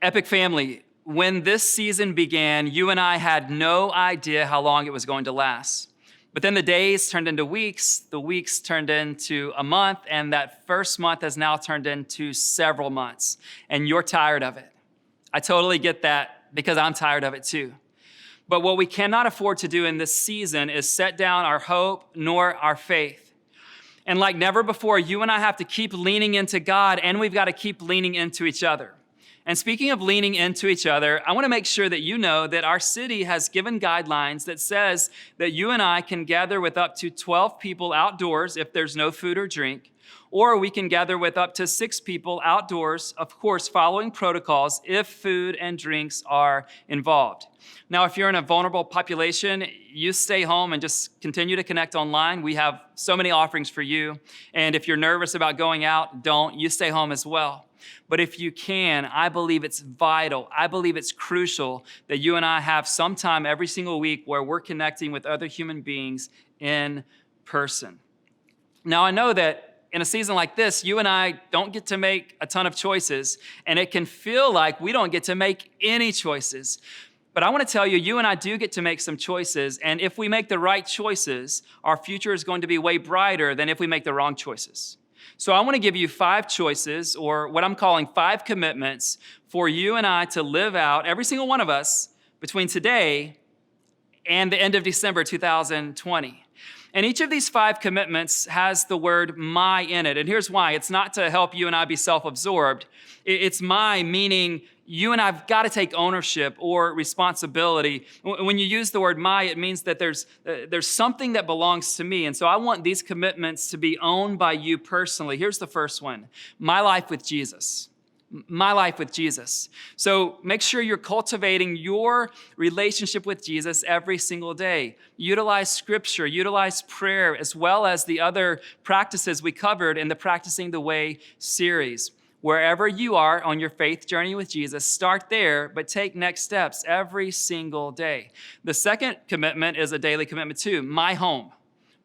Epic family, when this season began, you and I had no idea how long it was going to last. But then the days turned into weeks, the weeks turned into a month, and that first month has now turned into several months. And you're tired of it. I totally get that because I'm tired of it too. But what we cannot afford to do in this season is set down our hope nor our faith. And like never before, you and I have to keep leaning into God, and we've got to keep leaning into each other. And speaking of leaning into each other, I want to make sure that you know that our city has given guidelines that says that you and I can gather with up to 12 people outdoors if there's no food or drink, or we can gather with up to 6 people outdoors, of course, following protocols if food and drinks are involved. Now, if you're in a vulnerable population, you stay home and just continue to connect online. We have so many offerings for you. And if you're nervous about going out, don't. You stay home as well. But if you can, I believe it's vital. I believe it's crucial that you and I have some time every single week where we're connecting with other human beings in person. Now, I know that in a season like this, you and I don't get to make a ton of choices, and it can feel like we don't get to make any choices. But I want to tell you, you and I do get to make some choices, and if we make the right choices, our future is going to be way brighter than if we make the wrong choices. So I want to give you 5 choices, or what I'm calling 5 commitments for you and I to live out, every single one of us, between today and the end of December 2020. And each of these 5 commitments has the word my in it. And here's why. It's not to help you and I be self-absorbed. It's my, meaning you and I've got to take ownership or responsibility. When you use the word my, it means that there's something that belongs to me. And so I want these commitments to be owned by you personally. Here's the first one. My life with Jesus. My life with Jesus. So make sure you're cultivating your relationship with Jesus every single day. Utilize scripture, utilize prayer, as well as the other practices we covered in the Practicing the Way series. Wherever you are on your faith journey with Jesus, start there, but take next steps every single day. The second commitment is a daily commitment too, my home.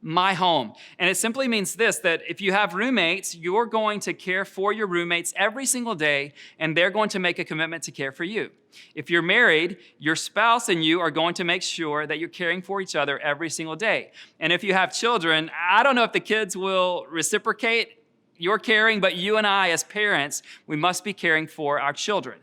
My home. And it simply means this, that if you have roommates, you're going to care for your roommates every single day, and they're going to make a commitment to care for you. If you're married, your spouse and you are going to make sure that you're caring for each other every single day. And if you have children, I don't know if the kids will reciprocate your caring, but you and I as parents, we must be caring for our children.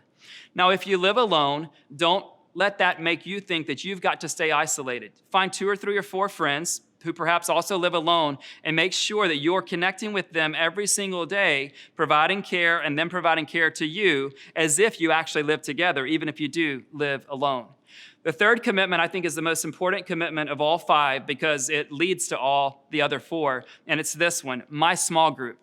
Now, if you live alone, don't let that make you think that you've got to stay isolated. Find 2 or 3 or 4 friends who perhaps also live alone, and make sure that you're connecting with them every single day, providing care and then providing care to you as if you actually live together, even if you do live alone. The third commitment, I think, is the most important commitment of all 5 because it leads to all the other 4, and it's this one, my small group.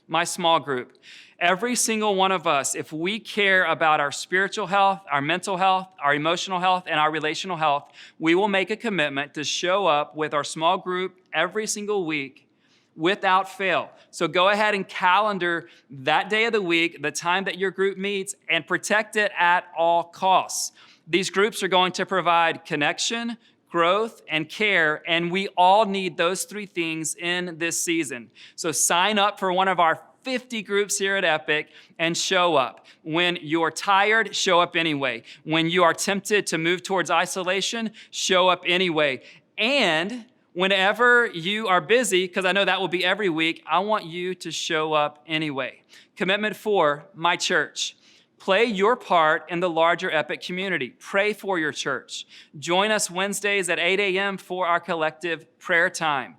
My small group. Every single one of us, if we care about our spiritual health, our mental health, our emotional health, and our relational health, we will make a commitment to show up with our small group every single week without fail. So go ahead and calendar that day of the week, the time that your group meets, and protect it at all costs. These groups are going to provide connection, growth, and care, and we all need those 3 things in this season. So sign up for one of our 50 groups here at Epic and show up. When you're tired, show up anyway. When you are tempted to move towards isolation, show up anyway. And whenever you are busy, because I know that will be every week, I want you to show up anyway. Commitment 4, my church. Play your part in the larger Epic community. Pray for your church. Join us Wednesdays at 8 a.m. for our collective prayer time.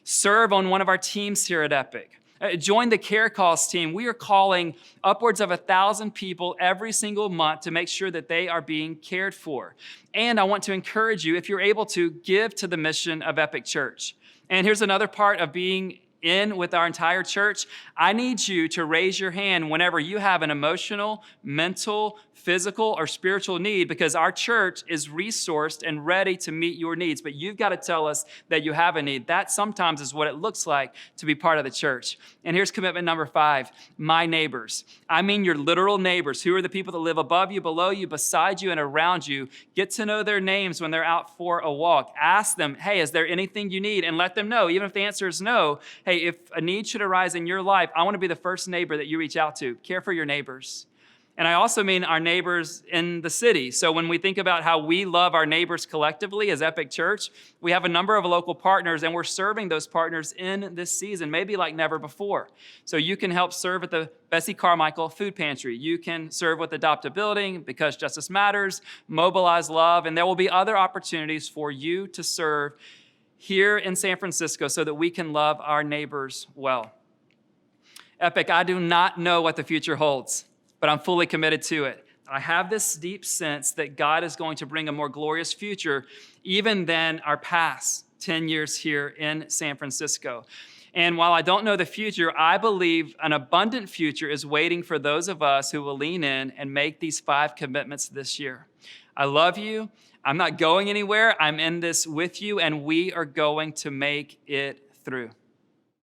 Serve on one of our teams here at Epic. Join the Care Calls team. We are calling upwards of 1,000 people every single month to make sure that they are being cared for. And I want to encourage you, if you're able to, give to the mission of Epic Church. And here's another part of being in with our entire church. I need you to raise your hand whenever you have an emotional, mental, physical, or spiritual need, because our church is resourced and ready to meet your needs. But you've got to tell us that you have a need. That sometimes is what it looks like to be part of the church. And here's commitment number 5, my neighbors. I mean your literal neighbors. Who are the people that live above you, below you, beside you, and around you? Get to know their names when they're out for a walk. Ask them, hey, is there anything you need? And let them know, even if the answer is no, hey, if a need should arise in your life, I want to be the first neighbor that you reach out to. Care for your neighbors. And I also mean our neighbors in the city. So when we think about how we love our neighbors collectively as Epic Church, we have a number of local partners, and we're serving those partners in this season, maybe like never before. So you can help serve at the Bessie Carmichael Food Pantry. You can serve with Adopt a Building, Because Justice Matters, Mobilize Love, and there will be other opportunities for you to serve here in San Francisco so that we can love our neighbors well. Epic, I do not know what the future holds, but I'm fully committed to it. I have this deep sense that God is going to bring a more glorious future even than our past 10 years here in San Francisco. And while I don't know the future, I believe an abundant future is waiting for those of us who will lean in and make these 5 commitments this year. I love you. I'm not going anywhere. I'm in this with you, and we are going to make it through.